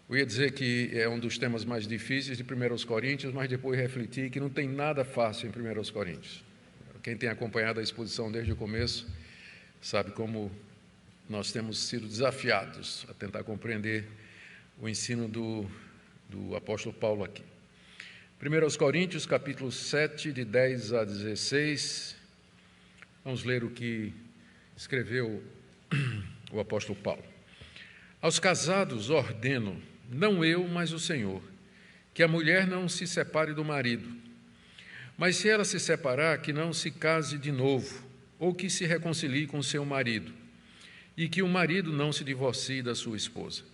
Eu ia dizer que é um dos temas mais difíceis de 1 Coríntios, mas depois refleti que não tem nada fácil em 1 Coríntios. Quem tem acompanhado a exposição desde o começo sabe como nós temos sido desafiados a tentar compreender o ensino do apóstolo Paulo aqui. 1 Coríntios, capítulo 7, de 10 a 16, vamos ler o que escreveu o apóstolo Paulo. Aos casados ordeno, não eu, mas o Senhor, que a mulher não se separe do marido, mas se ela se separar, que não se case de novo, ou que se reconcilie com seu marido, e que o marido não se divorcie da sua esposa.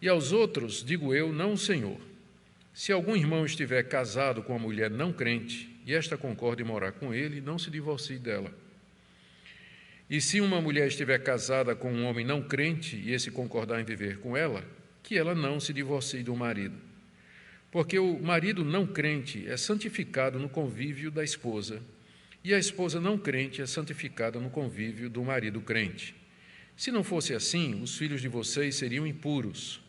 E aos outros, digo eu, não o Senhor, se algum irmão estiver casado com uma mulher não crente, e esta concorde em morar com ele, não se divorcie dela. E se uma mulher estiver casada com um homem não crente, e esse concordar em viver com ela, que ela não se divorcie do marido. Porque o marido não crente é santificado no convívio da esposa, e a esposa não crente é santificada no convívio do marido crente. Se não fosse assim, os filhos de vocês seriam impuros,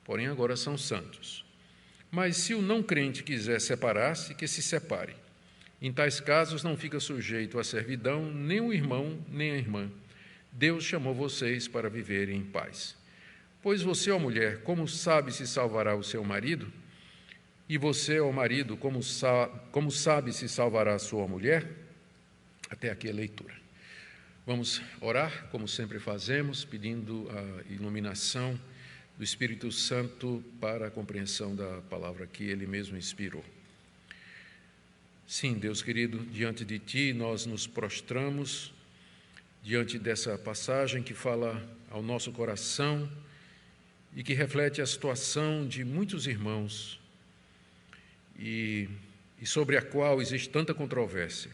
porém agora são santos. Mas se o não crente quiser separar-se, que se separe. Em tais casos não fica sujeito à servidão nem o irmão nem a irmã. Deus chamou vocês para viverem em paz. Pois você, ó mulher, como sabe se salvará o seu marido? E você, ó marido, como sabe se salvará a sua mulher? Até aqui a leitura. Vamos orar, como sempre fazemos, pedindo a iluminação do Espírito Santo para a compreensão da palavra que Ele mesmo inspirou. Sim, Deus querido, diante de Ti nós nos prostramos, diante dessa passagem que fala ao nosso coração e que reflete a situação de muitos irmãos e sobre a qual existe tanta controvérsia.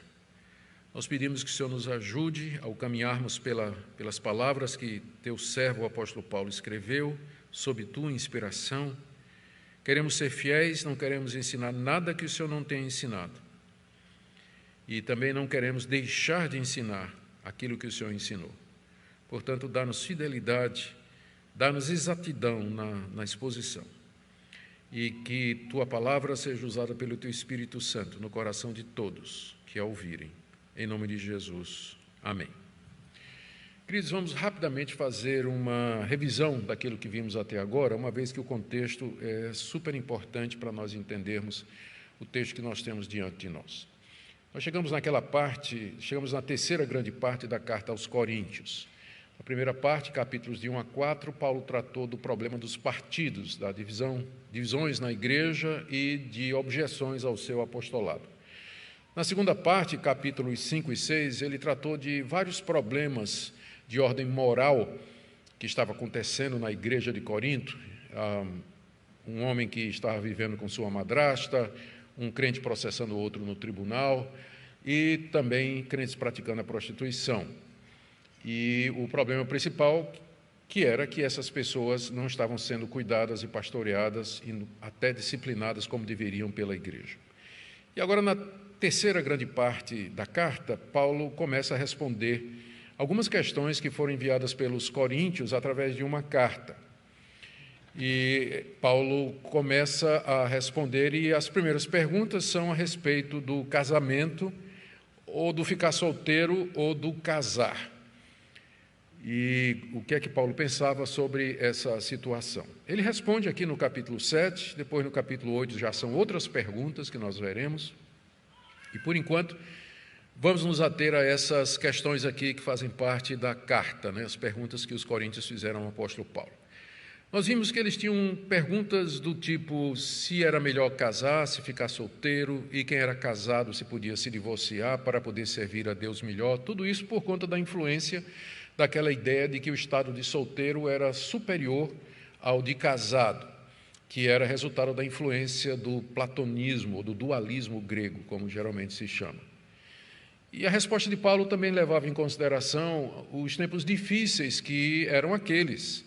Nós pedimos que o Senhor nos ajude ao caminharmos pelas palavras que Teu servo, o apóstolo Paulo, escreveu, sob Tua inspiração. Queremos ser fiéis, não queremos ensinar nada que o Senhor não tenha ensinado. E também não queremos deixar de ensinar aquilo que o Senhor ensinou. Portanto, dá-nos fidelidade, dá-nos exatidão na exposição. E que Tua palavra seja usada pelo Teu Espírito Santo no coração de todos que a ouvirem. Em nome de Jesus. Amém. Queridos, vamos rapidamente fazer uma revisão daquilo que vimos até agora, uma vez que o contexto é super importante para nós entendermos o texto que nós temos diante de nós. Nós chegamos na terceira grande parte da carta aos Coríntios. Na primeira parte, capítulos de 1 a 4, Paulo tratou do problema dos partidos, da divisões na igreja e de objeções ao seu apostolado. Na segunda parte, capítulos 5 e 6, ele tratou de vários problemas de ordem moral que estava acontecendo na igreja de Corinto. Um homem que estava vivendo com sua madrasta, um crente processando o outro no tribunal e também crentes praticando a prostituição. E o problema principal que era que essas pessoas não estavam sendo cuidadas e pastoreadas e até disciplinadas como deveriam pela igreja. E agora, na terceira grande parte da carta, Paulo começa a responder algumas questões que foram enviadas pelos coríntios através de uma carta. E Paulo começa a responder, e as primeiras perguntas são a respeito do casamento, ou do ficar solteiro, ou do casar. E o que é que Paulo pensava sobre essa situação? Ele responde aqui no capítulo 7, depois no capítulo 8 já são outras perguntas que nós veremos. E, por enquanto, vamos nos ater a essas questões aqui que fazem parte da carta, as perguntas que os coríntios fizeram ao apóstolo Paulo. Nós vimos que eles tinham perguntas do tipo se era melhor casar, se ficar solteiro, e quem era casado se podia se divorciar para poder servir a Deus melhor. Tudo isso por conta da influência daquela ideia de que o estado de solteiro era superior ao de casado, que era resultado da influência do platonismo, ou do dualismo grego, como geralmente se chama. E a resposta de Paulo também levava em consideração os tempos difíceis que eram aqueles.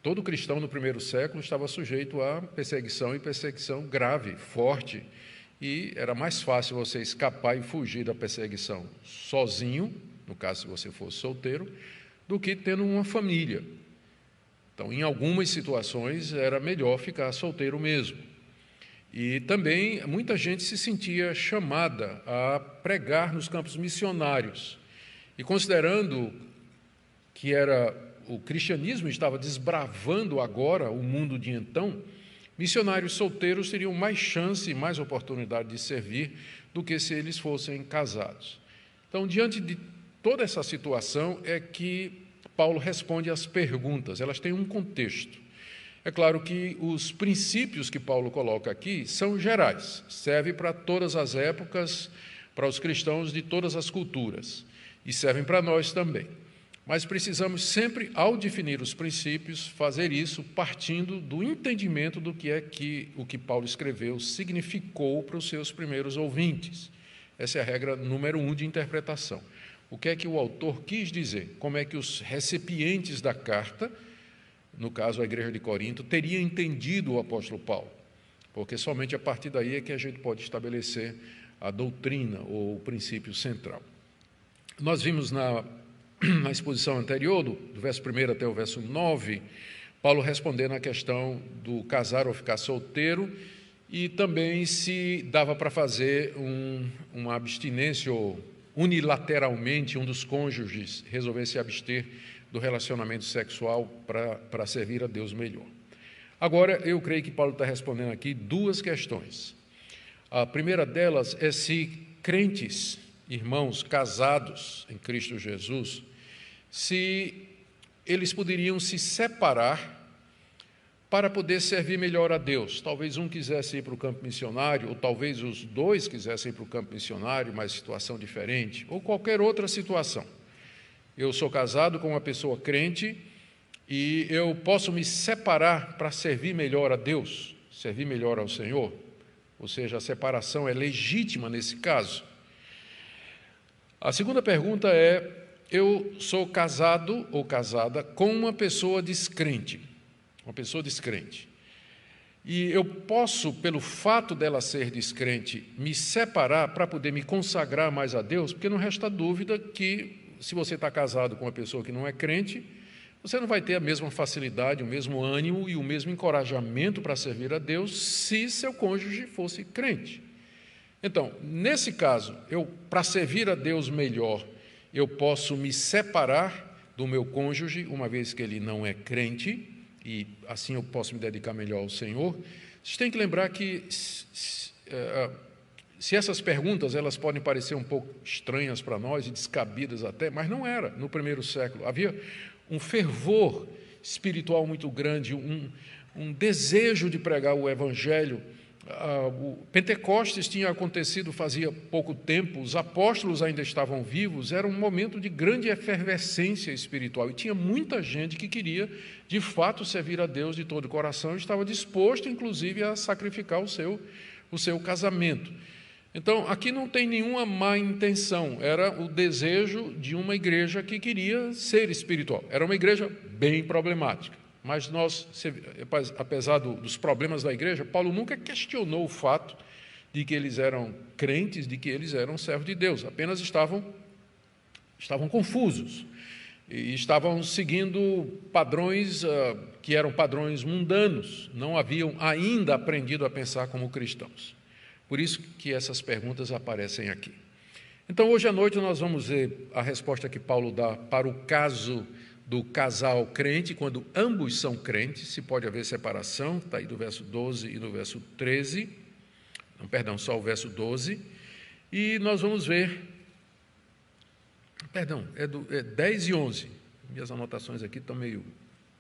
Todo cristão no primeiro século estava sujeito a perseguição, e perseguição grave, forte, e era mais fácil você escapar e fugir da perseguição sozinho, no caso se você fosse solteiro, do que tendo uma família. Então, em algumas situações, era melhor ficar solteiro mesmo. E também muita gente se sentia chamada a pregar nos campos missionários. E considerando que o cristianismo estava desbravando agora o mundo de então, missionários solteiros teriam mais chance e mais oportunidade de servir do que se eles fossem casados. Então, diante de toda essa situação, é que Paulo responde às perguntas. Elas têm um contexto. É claro que os princípios que Paulo coloca aqui são gerais, servem para todas as épocas, para os cristãos de todas as culturas, e servem para nós também. Mas precisamos sempre, ao definir os princípios, fazer isso partindo do entendimento do que é que o que Paulo escreveu significou para os seus primeiros ouvintes. Essa é a regra número 1 de interpretação. O que é que o autor quis dizer? Como é que os recipientes da carta, no caso a igreja de Corinto, teriam entendido o apóstolo Paulo? Porque somente a partir daí é que a gente pode estabelecer a doutrina ou o princípio central. Nós vimos na exposição anterior, do verso 1 até o verso 9, Paulo respondendo à questão do casar ou ficar solteiro e também se dava para fazer uma abstinência ou unilateralmente um dos cônjuges resolver se abster do relacionamento sexual para servir a Deus melhor. Agora, eu creio que Paulo está respondendo aqui 2 questões. A primeira delas é se crentes, irmãos casados em Cristo Jesus, se eles poderiam se separar para poder servir melhor a Deus. Talvez um quisesse ir para o campo missionário, ou talvez os 2 quisessem ir para o campo missionário, mas situação diferente, ou qualquer outra situação. Eu sou casado com uma pessoa crente e eu posso me separar para servir melhor a Deus, servir melhor ao Senhor. Ou seja, a separação é legítima nesse caso. A segunda pergunta é: eu sou casado ou casada com uma pessoa descrente, e eu posso, pelo fato dela ser descrente, me separar para poder me consagrar mais a Deus? Porque não resta dúvida que, se você está casado com uma pessoa que não é crente, você não vai ter a mesma facilidade, o mesmo ânimo e o mesmo encorajamento para servir a Deus se seu cônjuge fosse crente. Então, nesse caso, para servir a Deus melhor, eu posso me separar do meu cônjuge, uma vez que ele não é crente, e assim eu posso me dedicar melhor ao Senhor. Vocês têm que lembrar que, se essas perguntas elas podem parecer um pouco estranhas para nós e descabidas até, mas não era no primeiro século. Havia um fervor espiritual muito grande, um desejo de pregar o Evangelho. O Pentecostes tinha acontecido fazia pouco tempo, os apóstolos ainda estavam vivos, era um momento de grande efervescência espiritual, e tinha muita gente que queria, de fato, servir a Deus de todo o coração, e estava disposto, inclusive, a sacrificar o seu casamento. Então, aqui não tem nenhuma má intenção, era o desejo de uma igreja que queria ser espiritual, era uma igreja bem problemática. Mas apesar dos problemas da igreja, Paulo nunca questionou o fato de que eles eram crentes, de que eles eram servos de Deus, apenas estavam confusos e estavam seguindo padrões que eram padrões mundanos, não haviam ainda aprendido a pensar como cristãos. Por isso que essas perguntas aparecem aqui. Então, hoje à noite nós vamos ver a resposta que Paulo dá para o caso do casal crente, quando ambos são crentes, se pode haver separação, está aí do verso 12 e do verso 13, só o verso 12, e nós vamos ver, é 10 e 11, minhas anotações aqui estão meio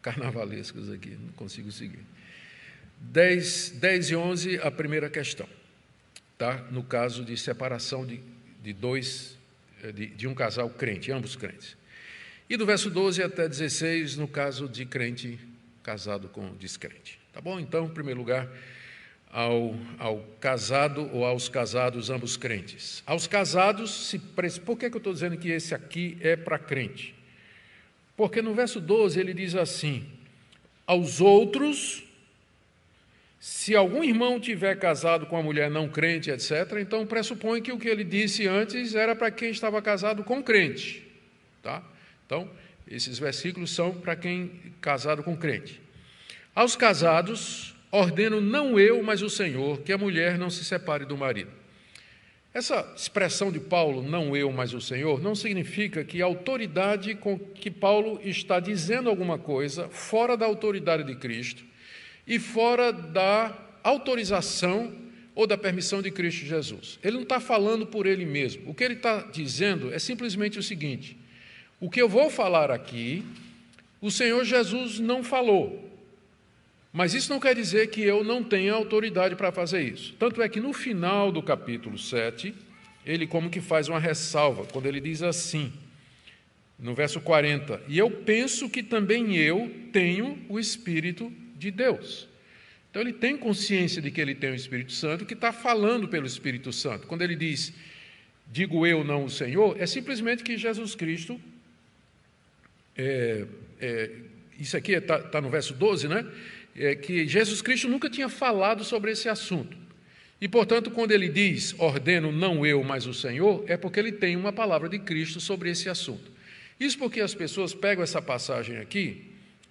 carnavalescas aqui, não consigo seguir. 10 e 11, a primeira questão, tá? No caso de separação de um casal crente, ambos crentes. E do verso 12 até 16, no caso de crente casado com descrente. Tá bom? Então, em primeiro lugar, ao casado ou aos casados, ambos crentes. Aos casados, por que eu estou dizendo que esse aqui é para crente? Porque no verso 12 ele diz assim: aos outros, se algum irmão tiver casado com uma mulher não crente, etc., então pressupõe que o que ele disse antes era para quem estava casado com crente. Tá? Então, Esses versículos são para quem casado com crente. Aos casados, ordeno não eu, mas o Senhor, que a mulher não se separe do marido. Essa expressão de Paulo, não eu, mas o Senhor, não significa que a autoridade com que Paulo está dizendo alguma coisa fora da autoridade de Cristo e fora da autorização ou da permissão de Cristo Jesus. Ele não está falando por ele mesmo. O que ele está dizendo é simplesmente o seguinte: o que eu vou falar aqui, o Senhor Jesus não falou. Mas isso não quer dizer que eu não tenha autoridade para fazer isso. Tanto é que no final do capítulo 7, ele como que faz uma ressalva, quando ele diz assim, no verso 40, e eu penso que também eu tenho o Espírito de Deus. Então ele tem consciência de que ele tem o Espírito Santo, que está falando pelo Espírito Santo. Quando ele diz, digo eu, não o Senhor, é simplesmente que Jesus Cristo, isso aqui está no verso 12, né? Que Jesus Cristo nunca tinha falado sobre esse assunto. E, portanto, quando ele diz, ordeno não eu, mas o Senhor, é porque ele tem uma palavra de Cristo sobre esse assunto. Isso porque as pessoas pegam essa passagem aqui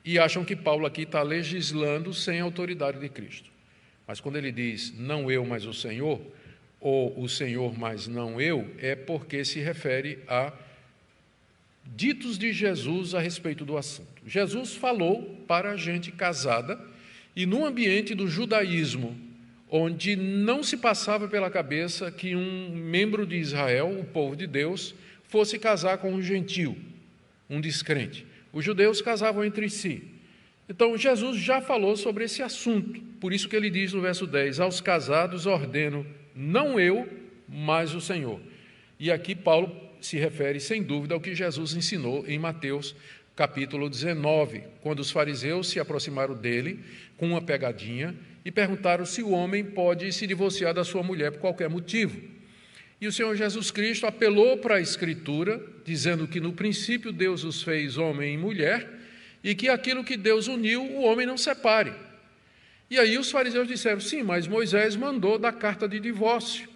e acham que Paulo aqui está legislando sem a autoridade de Cristo. Mas quando ele diz, não eu, mas o Senhor, ou o Senhor, mas não eu, é porque se refere a ditos de Jesus a respeito do assunto. Jesus falou para a gente casada, e no ambiente do judaísmo, onde não se passava pela cabeça que um membro de Israel, o povo de Deus, fosse casar com um gentio, um descrente. Os judeus casavam entre si. Então, Jesus já falou sobre esse assunto. Por isso que ele diz no verso 10, aos casados ordeno, não eu, mas o Senhor. E aqui Paulo se refere, sem dúvida, ao que Jesus ensinou em Mateus, capítulo 19, quando os fariseus se aproximaram dele com uma pegadinha e perguntaram se o homem pode se divorciar da sua mulher por qualquer motivo. E o Senhor Jesus Cristo apelou para a Escritura, dizendo que no princípio Deus os fez homem e mulher e que aquilo que Deus uniu, o homem não separe. E aí os fariseus disseram, sim, mas Moisés mandou dar carta de divórcio.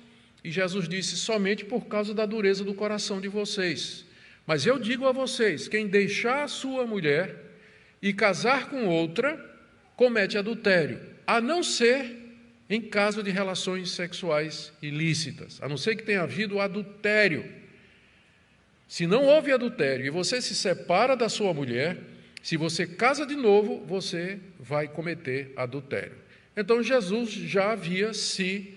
E Jesus disse, somente por causa da dureza do coração de vocês. Mas eu digo a vocês, quem deixar a sua mulher e casar com outra, comete adultério, a não ser em caso de relações sexuais ilícitas, a não ser que tenha havido adultério. Se não houve adultério e você se separa da sua mulher, se você casa de novo, você vai cometer adultério. Então Jesus já havia se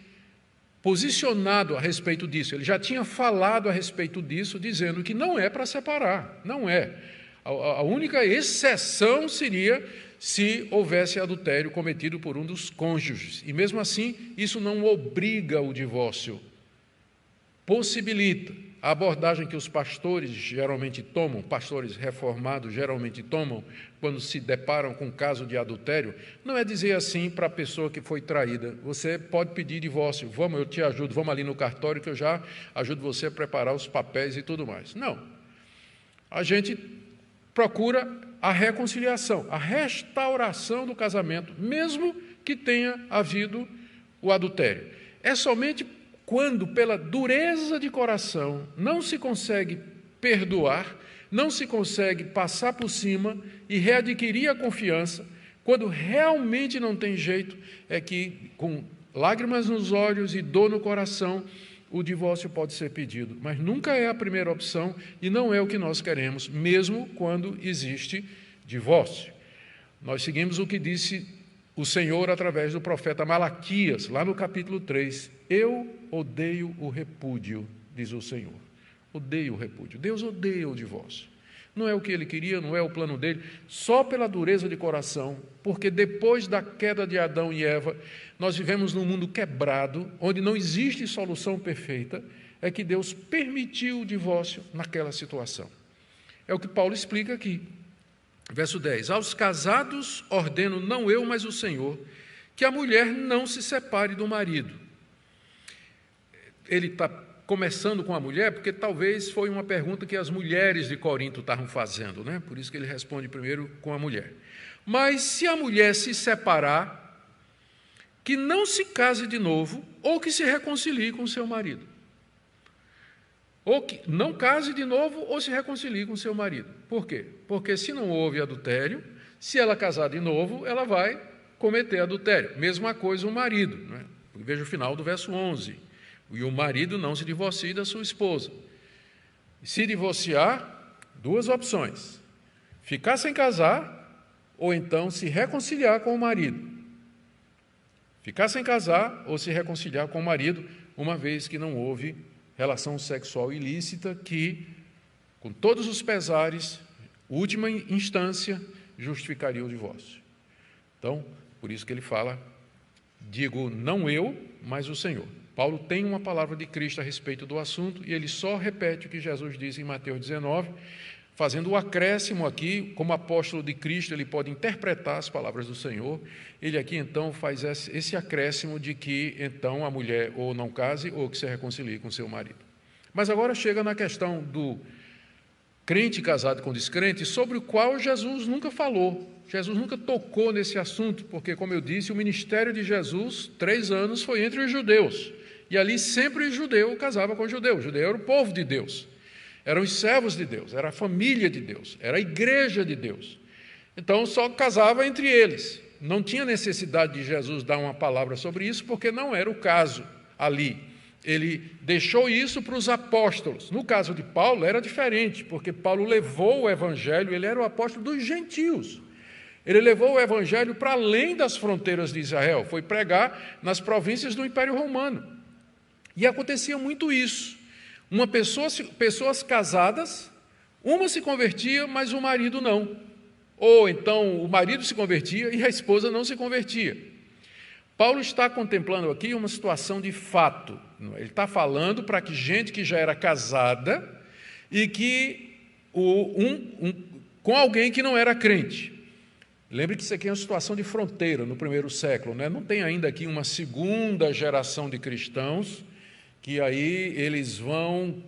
posicionado a respeito disso, ele já tinha falado a respeito disso, dizendo que não é para separar, não é. A única exceção seria se houvesse adultério cometido por um dos cônjuges. E mesmo assim, isso não obriga o divórcio, possibilita. A abordagem que os pastores geralmente tomam, pastores reformados geralmente tomam, quando se deparam com um caso de adultério, não é dizer assim para a pessoa que foi traída, você pode pedir divórcio, vamos, eu te ajudo, vamos ali no cartório que eu já ajudo você a preparar os papéis e tudo mais. Não. A gente procura a reconciliação, a restauração do casamento, mesmo que tenha havido o adultério. É somente quando, pela dureza de coração, não se consegue perdoar, não se consegue passar por cima e readquirir a confiança, quando realmente não tem jeito, é que, com lágrimas nos olhos e dor no coração, o divórcio pode ser pedido. Mas nunca é a primeira opção e não é o que nós queremos, mesmo quando existe divórcio. Nós seguimos o que disse o Senhor através do profeta Malaquias, lá no capítulo 3, eu odeio o repúdio, diz o Senhor. Odeio o repúdio. Deus odeia o divórcio. Não é o que ele queria, não é o plano dele, só pela dureza de coração, porque depois da queda de Adão e Eva, nós vivemos num mundo quebrado, onde não existe solução perfeita, é que Deus permitiu o divórcio naquela situação. É o que Paulo explica aqui. Verso 10, aos casados ordeno, não eu, mas o Senhor, que a mulher não se separe do marido. Ele está começando com a mulher, porque talvez foi uma pergunta que as mulheres de Corinto estavam fazendo, né? Por isso que ele responde primeiro com a mulher. Mas se a mulher se separar, que não se case de novo, ou que se reconcilie com o seu marido. ou que não case de novo ou se reconcilie com seu marido. Por quê? Porque se não houve adultério, se ela casar de novo, ela vai cometer adultério. Mesma coisa o marido, não é? Veja o final do verso 11. E o marido não se divorcie da sua esposa. Se divorciar, duas opções: ficar sem casar ou então se reconciliar com o marido. Ficar sem casar ou se reconciliar com o marido, uma vez que não houve relação sexual ilícita, que, com todos os pesares, última instância, justificaria o divórcio. Então, por isso que ele fala, digo não eu, mas o Senhor. Paulo tem uma palavra de Cristo a respeito do assunto e ele só repete o que Jesus diz em Mateus 19, fazendo o acréscimo aqui, como apóstolo de Cristo, ele pode interpretar as palavras do Senhor. Ele aqui, então, faz esse acréscimo de que, então, a mulher ou não case ou que se reconcilie com seu marido. Mas agora chega na questão do crente casado com descrente, sobre o qual Jesus nunca falou. Jesus nunca tocou nesse assunto, porque, como eu disse, o ministério de Jesus, 3 anos, foi entre os judeus. E ali sempre o judeu casava com o judeu. O judeu era o povo de Deus. Eram os servos de Deus, era a família de Deus, era a igreja de Deus. Então, só casava entre eles. Não tinha necessidade de Jesus dar uma palavra sobre isso, porque não era o caso ali. Ele deixou isso para os apóstolos. No caso de Paulo, era diferente, porque Paulo levou o evangelho, ele era o apóstolo dos gentios. Ele levou o evangelho para além das fronteiras de Israel, foi pregar nas províncias do Império Romano. E acontecia muito isso. Pessoas casadas, uma se convertia, mas o marido não. Ou então o marido se convertia e a esposa não se convertia. Paulo está contemplando aqui uma situação de fato. Ele está falando para que gente que já era casada e que com alguém que não era crente. Lembre que isso aqui é uma situação de fronteira no primeiro século, né? Não tem ainda aqui uma segunda geração de cristãos que aí eles vão,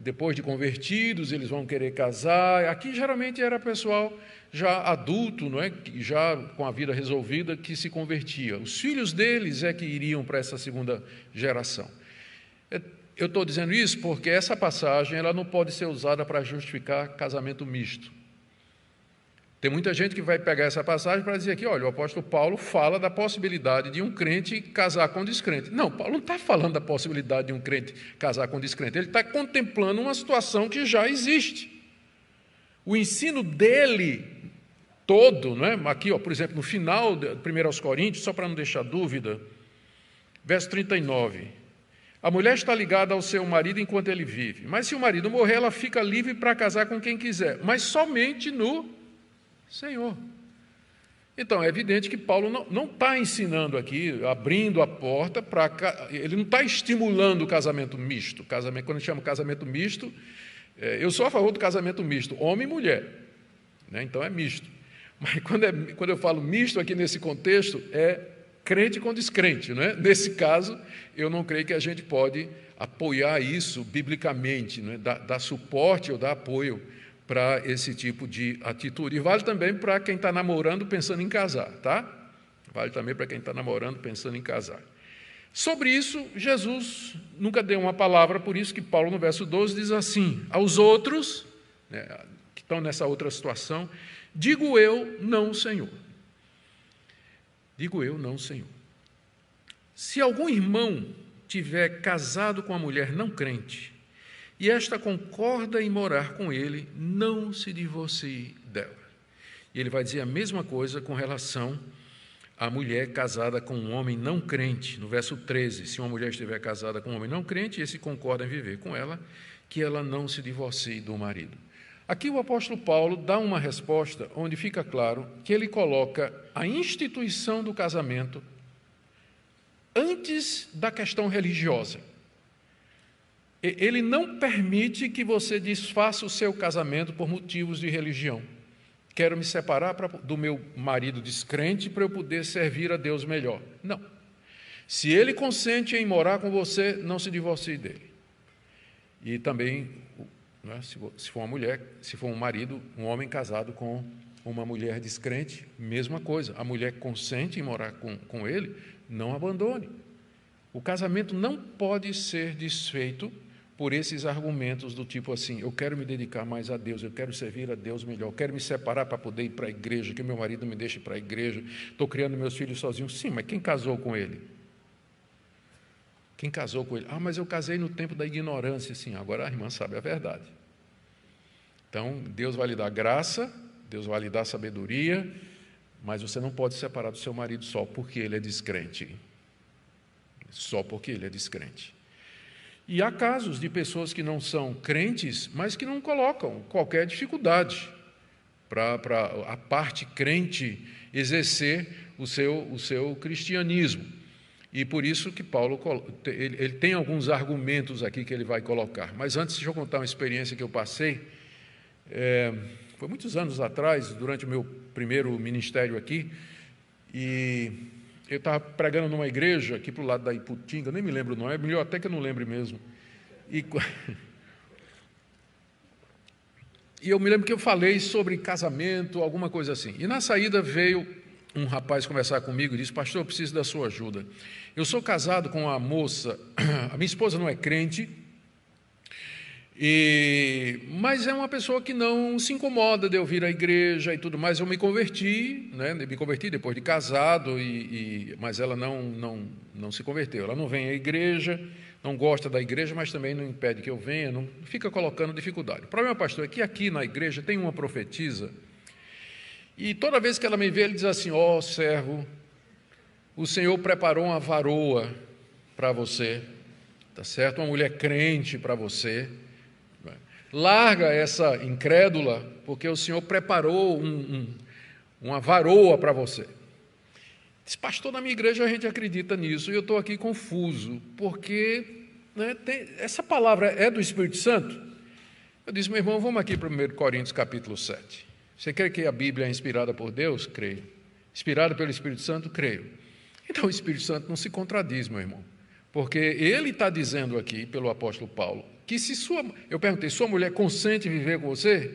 depois de convertidos, eles vão querer casar. Aqui geralmente era pessoal já adulto, não é? Já com a vida resolvida, que se convertia. Os filhos deles é que iriam para essa segunda geração. Eu estou dizendo isso porque essa passagem ela não pode ser usada para justificar casamento misto. Tem muita gente que vai pegar essa passagem para dizer aqui, olha, o apóstolo Paulo fala da possibilidade de um crente casar com descrente. Não, Paulo não está falando da possibilidade de um crente casar com descrente. Ele está contemplando uma situação que já existe. O ensino dele todo, não é? Aqui, ó, por exemplo, no final de 1 Coríntios, só para não deixar dúvida, verso 39. A mulher está ligada ao seu marido enquanto ele vive, mas se o marido morrer, ela fica livre para casar com quem quiser, mas somente no Senhor. Então, é evidente que Paulo não está ensinando aqui, abrindo a porta para... Ele não está estimulando o casamento misto. Quando a gente chama casamento misto, eu sou a favor do casamento misto, homem e mulher, né? Então é misto. Mas quando eu falo misto aqui nesse contexto, é crente com descrente, né? Nesse caso, eu não creio que a gente pode apoiar isso biblicamente, né? Dar suporte ou dar apoio para esse tipo de atitude. E vale também para quem está namorando pensando em casar, tá? Vale também para quem está namorando pensando em casar. Sobre isso, Jesus nunca deu uma palavra, por isso que Paulo, no verso 12, diz assim, aos outros, né, que estão nessa outra situação, digo eu, não, Senhor. Digo eu, não, Senhor. Se algum irmão tiver casado com uma mulher não crente, e esta concorda em morar com ele, não se divorcie dela. E ele vai dizer a mesma coisa com relação à mulher casada com um homem não crente. No verso 13, se uma mulher estiver casada com um homem não crente, e esse concorda em viver com ela, que ela não se divorcie do marido. Aqui o apóstolo Paulo dá uma resposta onde fica claro que ele coloca a instituição do casamento antes da questão religiosa. Ele não permite que você desfaça o seu casamento por motivos de religião. Quero me separar do meu marido descrente para eu poder servir a Deus melhor. Não. Se ele consente em morar com você, não se divorcie dele. E também, né, se for uma mulher, se for um marido, um homem casado com uma mulher descrente, mesma coisa. A mulher consente em morar com ele, não abandone. O casamento não pode ser desfeito por esses argumentos do tipo assim: eu quero me dedicar mais a Deus, eu quero servir a Deus melhor, eu quero me separar para poder ir para a igreja, que meu marido me deixe para a igreja, estou criando meus filhos sozinho. Sim, mas quem casou com ele? Quem casou com ele? Ah, mas eu casei no tempo da ignorância. Sim, agora a irmã sabe a verdade. Então, Deus vai lhe dar graça, Deus vai lhe dar sabedoria, mas você não pode separar do seu marido só porque ele é descrente. Só porque ele é descrente. E há casos de pessoas que não são crentes, mas que não colocam qualquer dificuldade para a parte crente exercer o seu cristianismo. E por isso que Paulo ele tem alguns argumentos aqui que ele vai colocar. Mas antes, deixa eu contar uma experiência que eu passei. Foi muitos anos atrás, durante o meu primeiro ministério aqui, e eu estava pregando numa igreja aqui para o lado da Iputinga, nem me lembro o nome, é melhor até que eu não lembre mesmo. E eu me lembro que eu falei sobre casamento, alguma coisa assim. E na saída veio um rapaz conversar comigo e disse: pastor, eu preciso da sua ajuda. Eu sou casado com uma moça, a minha esposa não é crente, mas é uma pessoa que não se incomoda de eu vir à igreja e tudo mais. Eu me converti, me converti depois de casado, mas ela não se converteu. Ela não vem à igreja, não gosta da igreja, mas também não impede que eu venha, não fica colocando dificuldade. O problema, pastor, é que aqui na igreja tem uma profetisa, e toda vez que ela me vê, ele diz assim: ó servo, o Senhor preparou uma varoa para você, tá certo? Uma mulher crente para você. Larga essa incrédula, porque o Senhor preparou uma varoa para você. Diz: pastor, na minha igreja a gente acredita nisso, e eu estou aqui confuso, porque essa palavra é do Espírito Santo? Eu disse: meu irmão, vamos aqui para 1 Coríntios capítulo 7. Você crê que a Bíblia é inspirada por Deus? Creio. Inspirada pelo Espírito Santo? Creio. Então o Espírito Santo não se contradiz, meu irmão, porque ele está dizendo aqui, pelo apóstolo Paulo, que eu perguntei: sua mulher consente viver com você?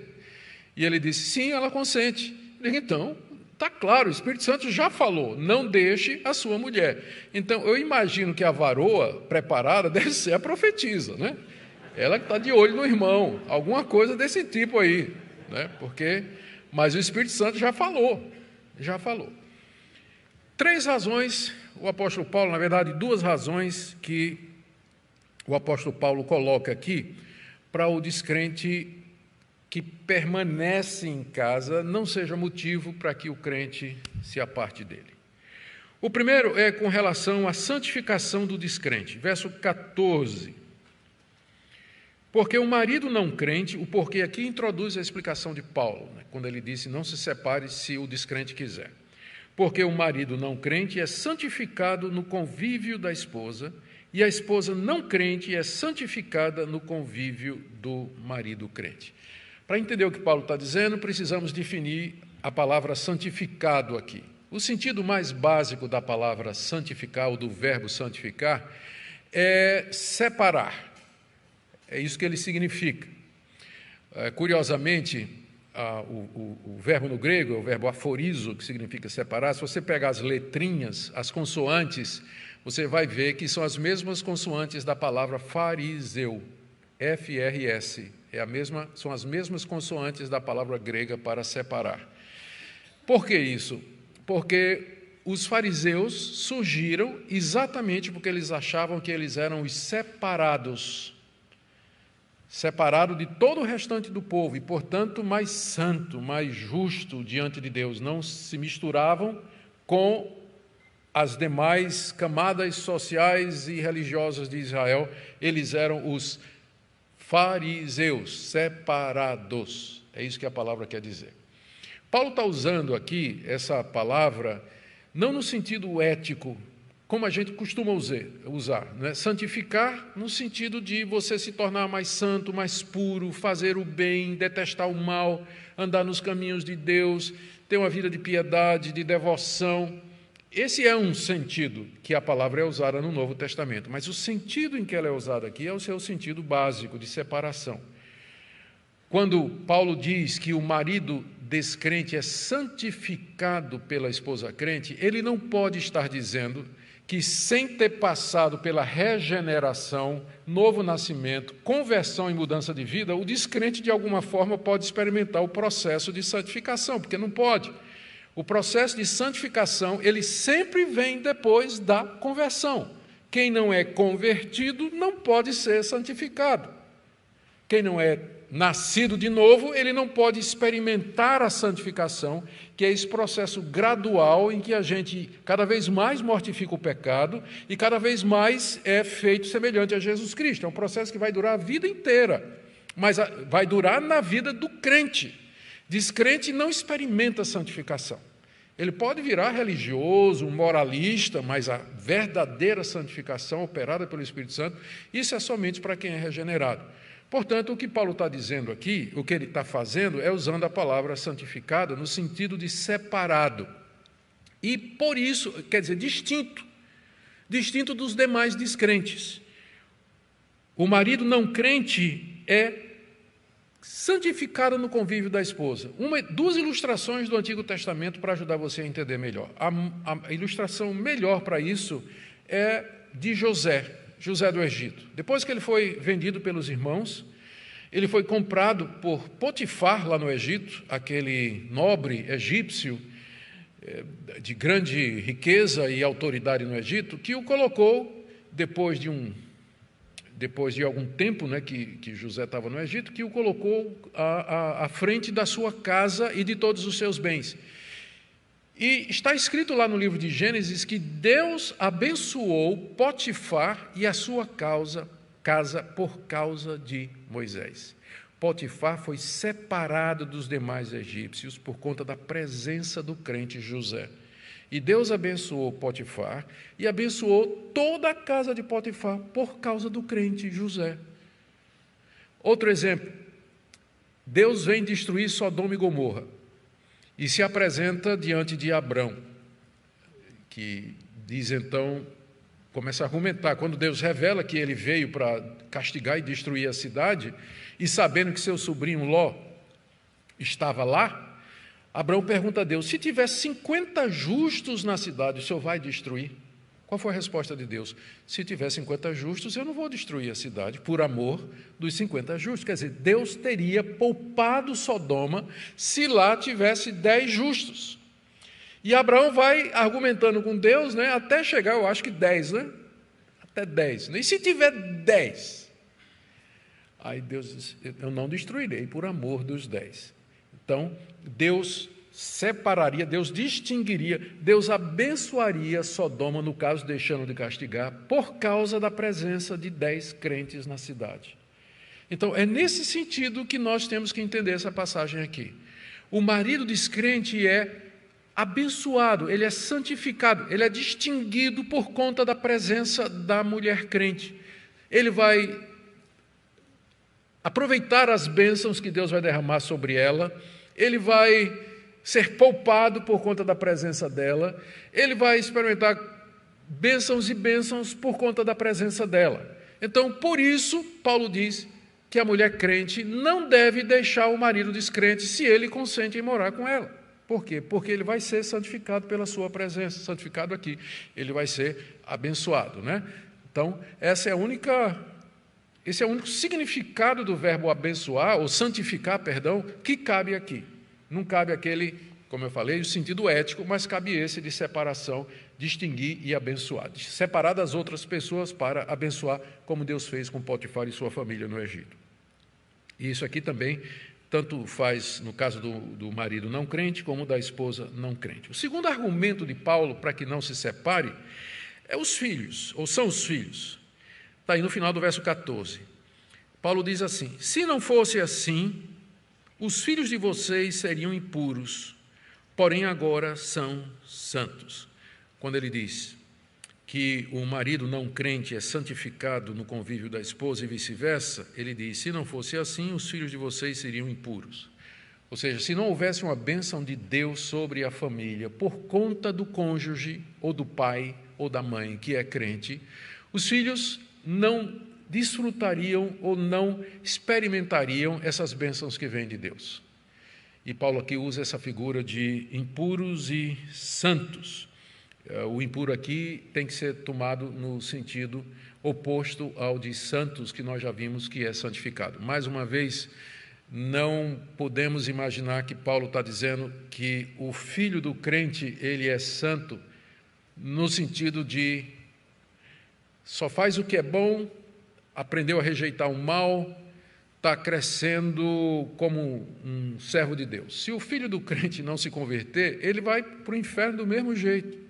E ele disse: sim, ela consente. Eu digo: então, está claro, o Espírito Santo já falou, não deixe a sua mulher. Então, eu imagino que a varoa preparada deve ser a profetisa, né? Ela que está de olho no irmão, alguma coisa desse tipo aí, né? Mas o Espírito Santo já falou. 3 razões, o apóstolo Paulo, na verdade, 2 razões que o apóstolo Paulo coloca aqui para o descrente que permanece em casa não seja motivo para que o crente se aparte dele. O primeiro é com relação à santificação do descrente, verso 14. Porque o marido não crente, o porquê aqui introduz a explicação de Paulo, quando ele disse: não se separe se o descrente quiser. Porque o marido não crente é santificado no convívio da esposa, e a esposa não crente é santificada no convívio do marido crente. Para entender o que Paulo está dizendo, precisamos definir a palavra santificado aqui. O sentido mais básico da palavra santificar, ou do verbo santificar, é separar. É isso que ele significa. Curiosamente, o verbo no grego é o verbo aforizo, que significa separar. Se você pegar as letrinhas, as consoantes, você vai ver que são as mesmas consoantes da palavra fariseu, F-R-S. São as mesmas consoantes da palavra grega para separar. Por que isso? Porque os fariseus surgiram exatamente porque eles achavam que eles eram os separados de todo o restante do povo e, portanto, mais santo, mais justo diante de Deus. Não se misturavam com as demais camadas sociais e religiosas de Israel. Eles eram os fariseus, separados. É isso que a palavra quer dizer. Paulo está usando aqui essa palavra não no sentido ético, como a gente costuma usar, né? Santificar no sentido de você se tornar mais santo, mais puro, fazer o bem, detestar o mal, andar nos caminhos de Deus, ter uma vida de piedade, de devoção. Esse é um sentido que a palavra é usada no Novo Testamento, mas o sentido em que ela é usada aqui é o seu sentido básico de separação. Quando Paulo diz que o marido descrente é santificado pela esposa crente, ele não pode estar dizendo que, sem ter passado pela regeneração, novo nascimento, conversão e mudança de vida, o descrente, de alguma forma, pode experimentar o processo de santificação, porque não pode. O processo de santificação, ele sempre vem depois da conversão. Quem não é convertido não pode ser santificado. Quem não é nascido de novo, ele não pode experimentar a santificação, que é esse processo gradual em que a gente cada vez mais mortifica o pecado e cada vez mais é feito semelhante a Jesus Cristo. É um processo que vai durar a vida inteira, mas vai durar na vida do crente. Descrente não experimenta santificação. Ele pode virar religioso, um moralista, mas a verdadeira santificação operada pelo Espírito Santo, isso é somente para quem é regenerado. Portanto, o que Paulo está dizendo aqui, o que ele está fazendo, é usando a palavra santificada no sentido de separado. E, por isso, quer dizer, distinto dos demais descrentes. O marido não crente é santificado no convívio da esposa. Duas ilustrações do Antigo Testamento para ajudar você a entender melhor. A ilustração melhor para isso é de José do Egito. Depois que ele foi vendido pelos irmãos, ele foi comprado por Potifar, lá no Egito, aquele nobre egípcio de grande riqueza e autoridade no Egito, que o colocou, depois de algum tempo, né, que José estava no Egito, que o colocou à frente da sua casa e de todos os seus bens. E está escrito lá no livro de Gênesis que Deus abençoou Potifar e a sua casa por causa de Moisés. Potifar foi separado dos demais egípcios por conta da presença do crente José. E Deus abençoou Potifar e abençoou toda a casa de Potifar por causa do crente José. Outro exemplo, Deus vem destruir Sodoma e Gomorra e se apresenta diante de Abrão, que diz então, começa a argumentar, quando Deus revela que ele veio para castigar e destruir a cidade, e sabendo que seu sobrinho Ló estava lá, Abrão pergunta a Deus, se tiver 50 justos na cidade, o Senhor vai destruir? Qual foi a resposta de Deus? Se tiver 50 justos, eu não vou destruir a cidade, por amor dos 50 justos. Quer dizer, Deus teria poupado Sodoma se lá tivesse 10 justos. E Abraão vai argumentando com Deus, né, até chegar, eu acho que 10, né? Até 10. E se tiver 10? Aí Deus diz, eu não destruirei por amor dos 10. Então, Deus separaria, Deus distinguiria, Deus abençoaria Sodoma, no caso, deixando de castigar, por causa da presença de 10 crentes na cidade. Então, é nesse sentido que nós temos que entender essa passagem aqui. O marido descrente é abençoado, ele é santificado, ele é distinguido por conta da presença da mulher crente. Ele vai aproveitar as bênçãos que Deus vai derramar sobre ela, ele vai ser poupado por conta da presença dela, ele vai experimentar bênçãos e bênçãos por conta da presença dela. Então, por isso, Paulo diz que a mulher crente não deve deixar o marido descrente se ele consente em morar com ela. Por quê? Porque ele vai ser santificado pela sua presença, santificado aqui, ele vai ser abençoado, né? Então, esse é o único significado do verbo abençoar, ou santificar, perdão, que cabe aqui. Não cabe aquele, como eu falei, o sentido ético, mas cabe esse de separação, distinguir e abençoar. Separar das outras pessoas para abençoar, como Deus fez com Potifar e sua família no Egito. E isso aqui também, tanto faz no caso do marido não crente, como da esposa não crente. O segundo argumento de Paulo para que não se separe é os filhos, ou são os filhos. Está aí no final do verso 14. Paulo diz assim, se não fosse assim, os filhos de vocês seriam impuros, porém agora são santos. Quando ele diz que o marido não crente é santificado no convívio da esposa e vice-versa, ele diz, se não fosse assim, os filhos de vocês seriam impuros. Ou seja, se não houvesse uma bênção de Deus sobre a família, por conta do cônjuge, ou do pai, ou da mãe, que é crente, os filhos não desfrutariam ou não experimentariam essas bênçãos que vêm de Deus. E Paulo aqui usa essa figura de impuros e santos. O impuro aqui tem que ser tomado no sentido oposto ao de santos, que nós já vimos que é santificado. Mais uma vez, não podemos imaginar que Paulo está dizendo que o filho do crente, ele é santo, no sentido de só faz o que é bom, aprendeu a rejeitar o mal, está crescendo como um servo de Deus. Se o filho do crente não se converter, ele vai para o inferno do mesmo jeito.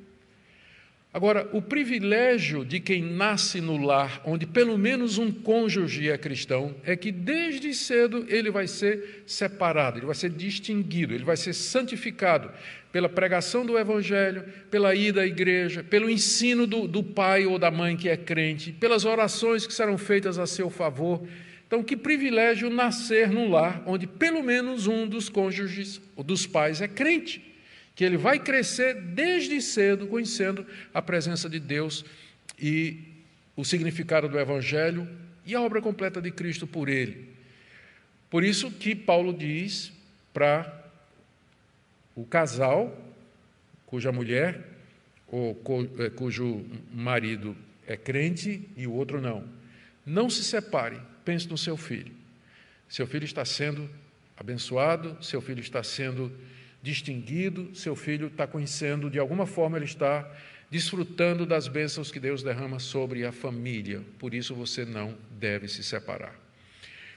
Agora, o privilégio de quem nasce no lar, onde pelo menos um cônjuge é cristão, é que desde cedo ele vai ser separado, ele vai ser distinguido, ele vai ser santificado pela pregação do Evangelho, pela ida à igreja, pelo ensino do pai ou da mãe que é crente, pelas orações que serão feitas a seu favor. Então, que privilégio nascer num lar onde pelo menos um dos cônjuges ou dos pais é crente, que ele vai crescer desde cedo conhecendo a presença de Deus e o significado do Evangelho e a obra completa de Cristo por ele. Por isso que Paulo diz para o casal cuja mulher ou cujo marido é crente e o outro não se separe, pense no seu filho. Seu filho está sendo abençoado, seu filho está sendo distinguido, seu filho está conhecendo, de alguma forma ele está desfrutando das bênçãos que Deus derrama sobre a família. Por isso você não deve se separar.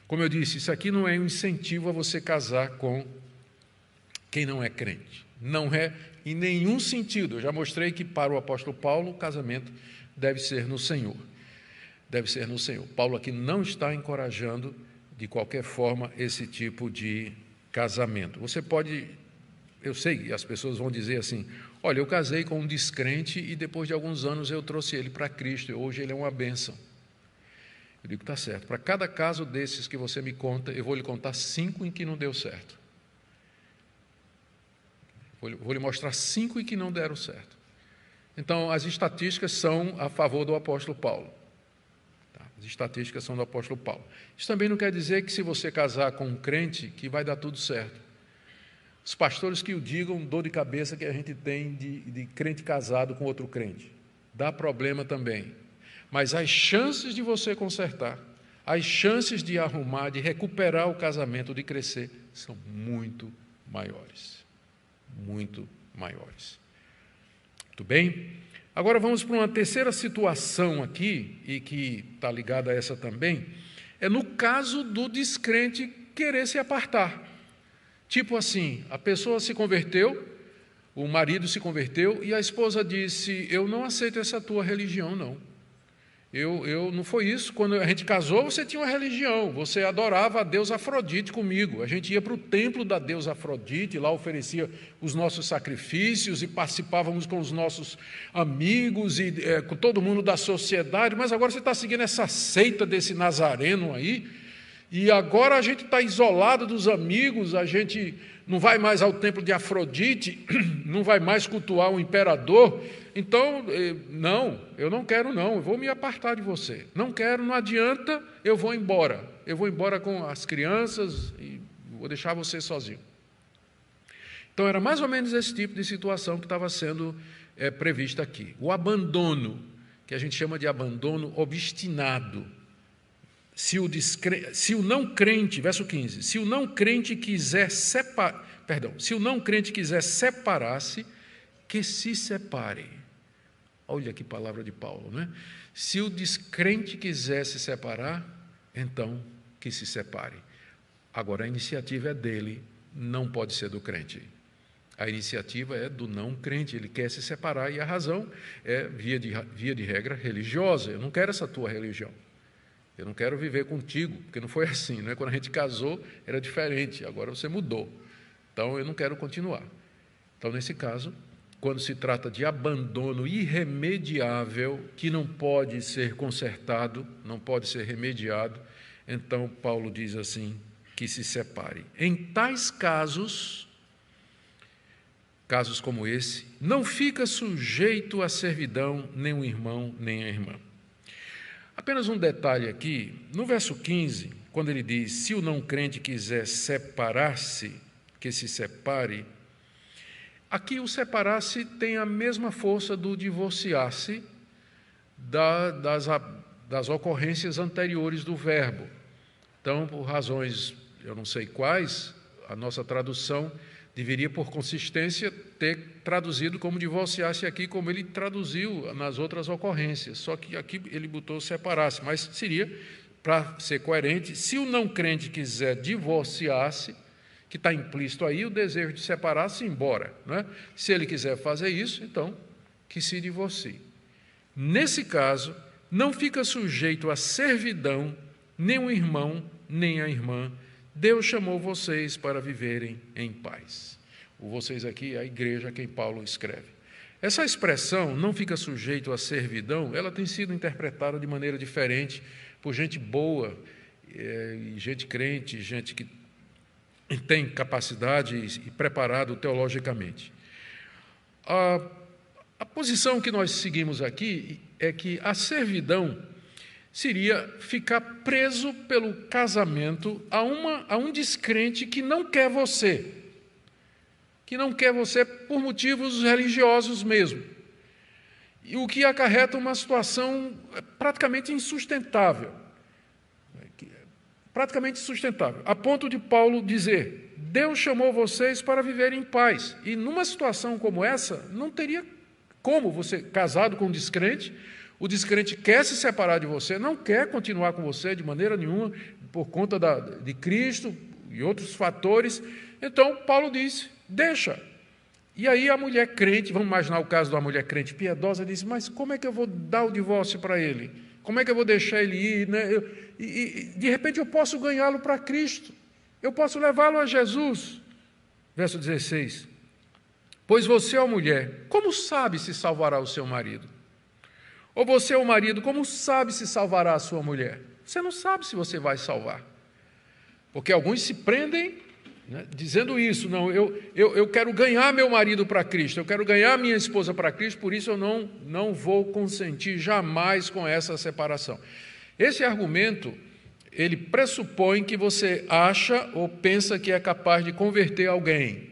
Como eu disse, isso aqui não é um incentivo a você casar com quem não é crente. Não é em nenhum sentido. Eu já mostrei que para o apóstolo Paulo o casamento deve ser no Senhor. Deve ser no Senhor. Paulo aqui não está encorajando de qualquer forma esse tipo de casamento. Você pode... Eu sei que as pessoas vão dizer assim, olha, eu casei com um descrente e depois de alguns anos eu trouxe ele para Cristo, e hoje ele é uma bênção. Eu digo, está certo, para cada caso desses que você me conta, eu vou lhe contar 5 em que não deu certo. Vou lhe mostrar 5 em que não deram certo. Então, as estatísticas são a favor do apóstolo Paulo. As estatísticas são do apóstolo Paulo. Isso também não quer dizer que se você casar com um crente, que vai dar tudo certo. Os pastores que o digam, dor de cabeça que a gente tem de crente casado com outro crente. Dá problema também. Mas as chances de você consertar, as chances de arrumar, de recuperar o casamento, de crescer, são muito maiores. Muito maiores. Muito bem? Agora vamos para uma terceira situação aqui, e que está ligada a essa também, é no caso do descrente querer se apartar. Tipo assim, a pessoa se converteu, o marido se converteu e a esposa disse, eu não aceito essa tua religião, não. Não foi isso. Quando a gente casou, você tinha uma religião, você adorava a deusa Afrodite comigo. A gente ia para o templo da deusa Afrodite, lá oferecia os nossos sacrifícios e participávamos com os nossos amigos e com todo mundo da sociedade, mas agora você está seguindo essa seita desse nazareno aí, e agora a gente está isolado dos amigos, a gente não vai mais ao templo de Afrodite, não vai mais cultuar o imperador. Então, não, eu não quero não, eu vou me apartar de você. Não quero, não adianta, eu vou embora. Eu vou embora com as crianças e vou deixar você sozinho. Então, era mais ou menos esse tipo de situação que estava sendo prevista aqui. O abandono, que a gente chama de abandono obstinado. Se o não crente, verso 15, se o não crente quiser separar-se, que se separe. Olha que palavra de Paulo, né? Se o descrente quiser se separar, então que se separe. Agora, a iniciativa é dele, não pode ser do crente. A iniciativa é do não crente, ele quer se separar e a razão é, via de regra, religiosa. Eu não quero essa tua religião. Eu não quero viver contigo, porque não foi assim, né? Quando a gente casou era diferente, agora você mudou. Então eu não quero continuar. Então, nesse caso, quando se trata de abandono irremediável, que não pode ser consertado, não pode ser remediado, então Paulo diz assim, que se separe. Em tais casos como esse, não fica sujeito à servidão nem o irmão nem a irmã. Apenas um detalhe aqui, no verso 15, quando ele diz, se o não crente quiser separar-se, que se separe, Aqui o separar-se tem a mesma força do divorciar-se das ocorrências anteriores do verbo. Então, por razões, eu não sei quais, a nossa tradução deveria, por consistência, ter traduzido como divorciar-se aqui, como ele traduziu nas outras ocorrências. Só que aqui ele botou separar-se, mas seria, para ser coerente, se o não crente quiser divorciar-se, que está implícito aí, o desejo de separar-se, embora. Não é? Se ele quiser fazer isso, então, que se divorcie. Nesse caso, não fica sujeito à servidão nem o irmão, nem a irmã. Deus chamou vocês para viverem em paz. O vocês aqui é a igreja a quem Paulo escreve. Essa expressão, não fica sujeito à servidão, ela tem sido interpretada de maneira diferente por gente boa, gente crente, gente que tem capacidade e preparado teologicamente. A posição que nós seguimos aqui é que a servidão seria ficar preso pelo casamento a um descrente que não quer você por motivos religiosos mesmo, e o que acarreta uma situação praticamente insustentável, a ponto de Paulo dizer: Deus chamou vocês para viver em paz, e numa situação como essa, não teria como você, casado com um descrente, o descrente quer se separar de você, não quer continuar com você de maneira nenhuma, por conta de Cristo e outros fatores. Então, Paulo disse: deixa. E aí a mulher crente, vamos imaginar o caso da mulher crente piedosa, diz: mas como é que eu vou dar o divórcio para ele? Como é que eu vou deixar ele ir? Né? De repente eu posso ganhá-lo para Cristo, eu posso levá-lo a Jesus. Verso 16: pois você, ó mulher, como sabe se salvará o seu marido? Ou você, ó marido, como sabe se salvará a sua mulher? Você não sabe se você vai salvar. Porque alguns se prendem, né, dizendo isso: não, eu quero ganhar meu marido para Cristo, eu quero ganhar minha esposa para Cristo, por isso eu não vou consentir jamais com essa separação. Esse argumento, ele pressupõe que você acha ou pensa que é capaz de converter alguém.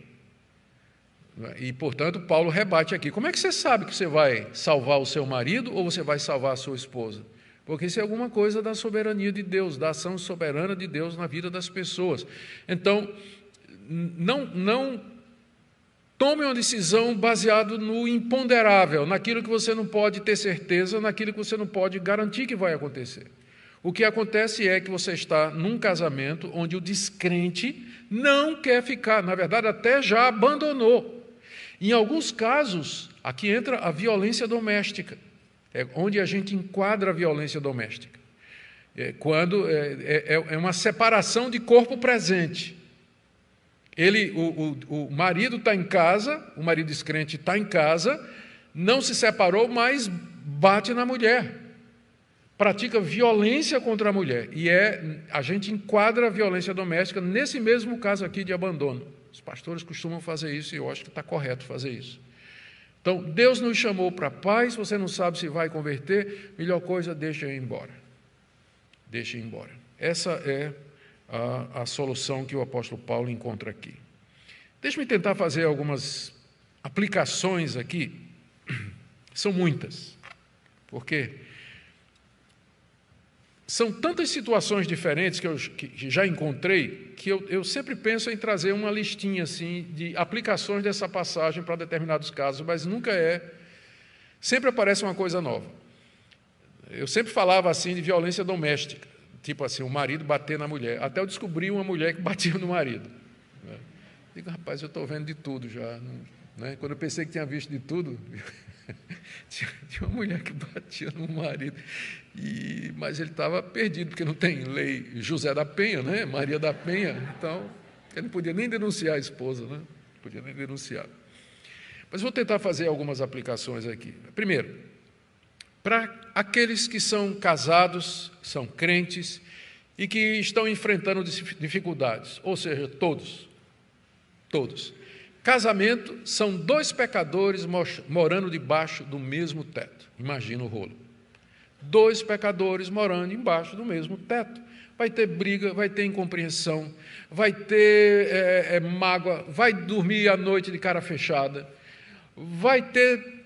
E, portanto, Paulo rebate aqui: como é que você sabe que você vai salvar o seu marido ou você vai salvar a sua esposa? Porque isso é alguma coisa da soberania de Deus, da ação soberana de Deus na vida das pessoas. Então, não tome uma decisão baseada no imponderável, naquilo que você não pode ter certeza, naquilo que você não pode garantir que vai acontecer. O que acontece é que você está num casamento onde o descrente não quer ficar, na verdade, até já abandonou. Em alguns casos, aqui entra a violência doméstica, onde a gente enquadra a violência doméstica. Quando é uma separação de corpo presente. O marido está em casa, o marido descrente está em casa, não se separou, mas bate na mulher, pratica violência contra a mulher. E a gente enquadra a violência doméstica nesse mesmo caso aqui de abandono. Os pastores costumam fazer isso e eu acho que está correto fazer isso. Então, Deus nos chamou para a paz, você não sabe se vai converter, melhor coisa, deixa ir embora. Deixa ir embora. Essa é a solução que o apóstolo Paulo encontra aqui. Deixe-me tentar fazer algumas aplicações aqui. São muitas, porque são tantas situações diferentes que já encontrei, que eu sempre penso em trazer uma listinha assim, de aplicações dessa passagem para determinados casos, mas nunca sempre aparece uma coisa nova. Eu sempre falava assim de violência doméstica, tipo assim, o marido bater na mulher, até eu descobri uma mulher que batia no marido. Digo: rapaz, eu estou vendo de tudo já. Né? Quando eu pensei que tinha visto de tudo, tinha uma mulher que batia no marido, mas ele estava perdido, porque não tem lei José da Penha, né? Maria da Penha, então ele não podia nem denunciar a esposa, né? Não podia nem denunciar. Mas vou tentar fazer algumas aplicações aqui. Primeiro, para aqueles que são casados, são crentes e que estão enfrentando dificuldades, ou seja, todos. Casamento são dois pecadores morando debaixo do mesmo teto. Imagina o rolo. Dois pecadores morando embaixo do mesmo teto. vai ter briga, vai ter incompreensão, vai ter mágoa, vai dormir à noite de cara fechada, vai ter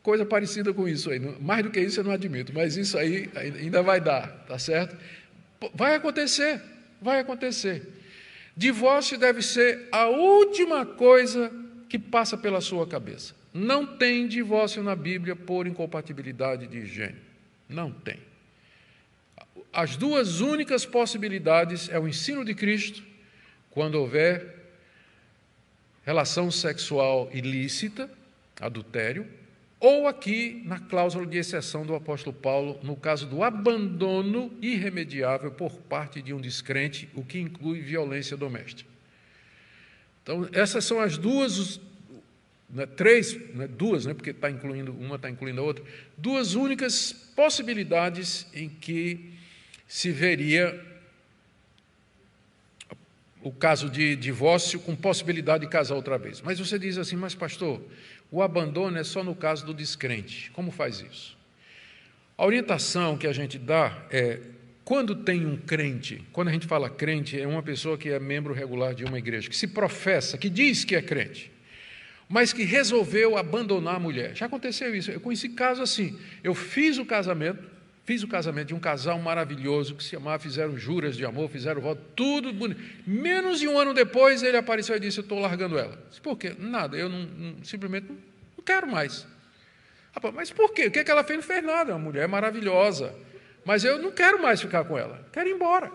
coisa parecida com isso aí. Mais do que isso eu não admito, mas isso aí ainda vai dar, tá certo? Vai acontecer, vai acontecer. Divórcio deve ser a última coisa que passa pela sua cabeça. Não tem divórcio na Bíblia por incompatibilidade de gênero. Não tem. As duas únicas possibilidades é o ensino de Cristo, quando houver relação sexual ilícita, adultério, ou aqui na cláusula de exceção do apóstolo Paulo, no caso do abandono irremediável por parte de um descrente, o que inclui violência doméstica. Então, essas são as duas, três, duas, porque uma está incluindo a outra, duas únicas possibilidades em que se veria o caso de divórcio com possibilidade de casar outra vez. Mas você diz assim, mas pastor, o abandono é só no caso do descrente. Como faz isso? A orientação que a gente dá é, quando tem um crente, quando a gente fala crente, é uma pessoa que é membro regular de uma igreja, que se professa, que diz que é crente, mas que resolveu abandonar a mulher. Já aconteceu isso. Eu conheci caso assim. Eu fiz o casamento de um casal maravilhoso, que se amava, fizeram juras de amor, fizeram voto, tudo bonito. Menos de um ano depois, ele apareceu e disse, eu estou largando ela. Disse, por quê? Nada, eu simplesmente não quero mais. Rapaz, mas por quê? O que é que ela fez? Não fez nada, é uma mulher maravilhosa. Mas eu não quero mais ficar com ela, quero ir embora.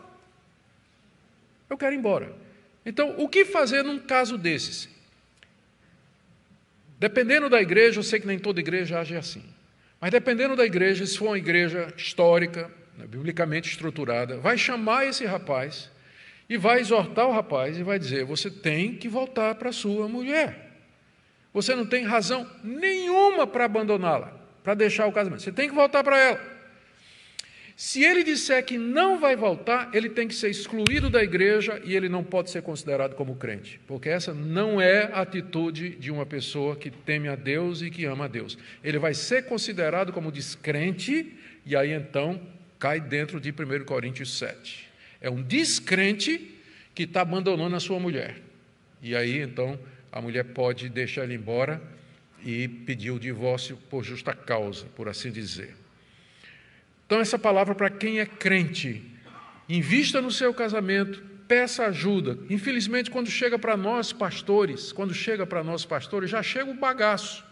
Eu quero ir embora. Então, o que fazer num caso desses? Dependendo da igreja, eu sei que nem toda igreja age assim. Mas dependendo da igreja, se for uma igreja histórica, biblicamente estruturada, vai chamar esse rapaz e vai exortar o rapaz e vai dizer, você tem que voltar para a sua mulher. Você não tem razão nenhuma para abandoná-la, para deixar o casamento. Você tem que voltar para ela. Se ele disser que não vai voltar, ele tem que ser excluído da igreja e ele não pode ser considerado como crente, porque essa não é a atitude de uma pessoa que teme a Deus e que ama a Deus. Ele vai ser considerado como descrente e aí então cai dentro de 1 Coríntios 7. É um descrente que está abandonando a sua mulher. E aí então a mulher pode deixar ele embora e pedir o divórcio por justa causa, por assim dizer. Então, essa palavra para quem é crente, invista no seu casamento, peça ajuda. Infelizmente, quando chega para nós pastores, já chega o bagaço.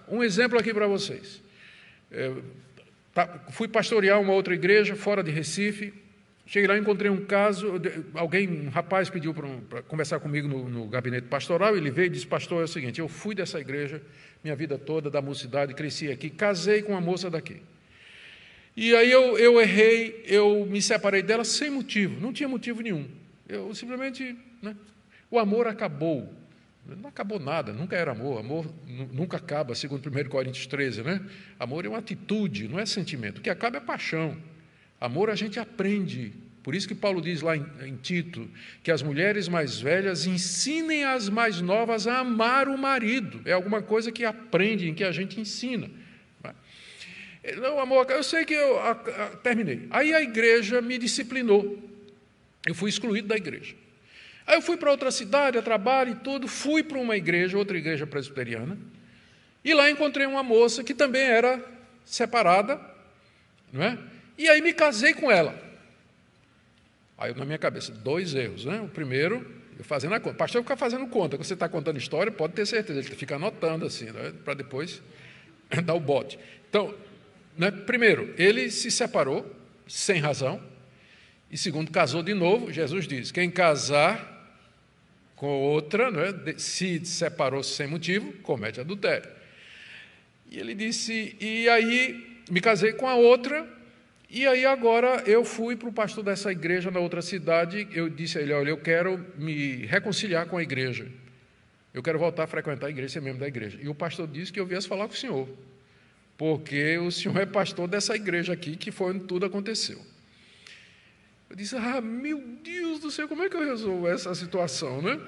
Um exemplo aqui para vocês. Fui pastorear uma outra igreja, fora de Recife. Cheguei lá e encontrei um caso, um rapaz pediu para conversar comigo no gabinete pastoral, ele veio e disse, pastor, é o seguinte, eu fui dessa igreja minha vida toda, da mocidade, cresci aqui, casei com uma moça daqui. E aí eu errei, eu me separei dela sem motivo, não tinha motivo nenhum. Eu simplesmente, o amor acabou. Não acabou nada, nunca era amor nunca acaba, segundo 1 Coríntios 13, né? Amor é uma atitude, não é sentimento, o que acaba é paixão. Amor a gente aprende, por isso que Paulo diz lá em Tito, que as mulheres mais velhas ensinem as mais novas a amar o marido, é alguma coisa que aprendem, que a gente ensina. Não, amor, eu sei que eu terminei. Aí a igreja me disciplinou, eu fui excluído da igreja. Aí eu fui para outra cidade, a trabalho e tudo, fui para uma igreja, outra igreja presbiteriana, e lá encontrei uma moça que também era separada, não é? E aí me casei com ela. Aí, na minha cabeça, 2 erros. O primeiro, eu fazendo a conta. O pastor fica fazendo conta. Quando você está contando história, pode ter certeza. Ele fica anotando assim, para depois dar o bote. Então, primeiro, ele se separou, sem razão. E segundo, casou de novo. Jesus diz, quem casar com outra, se separou sem motivo, comete adultério. E ele disse, e aí me casei com a outra. E aí agora eu fui para o pastor dessa igreja na outra cidade, eu disse a ele, olha, eu quero me reconciliar com a igreja, eu quero voltar a frequentar a igreja, ser membro da igreja. E o pastor disse que eu viesse falar com o senhor, porque o senhor é pastor dessa igreja aqui, que foi onde tudo aconteceu. Eu disse, meu Deus do céu, como é que eu resolvo essa situação, né?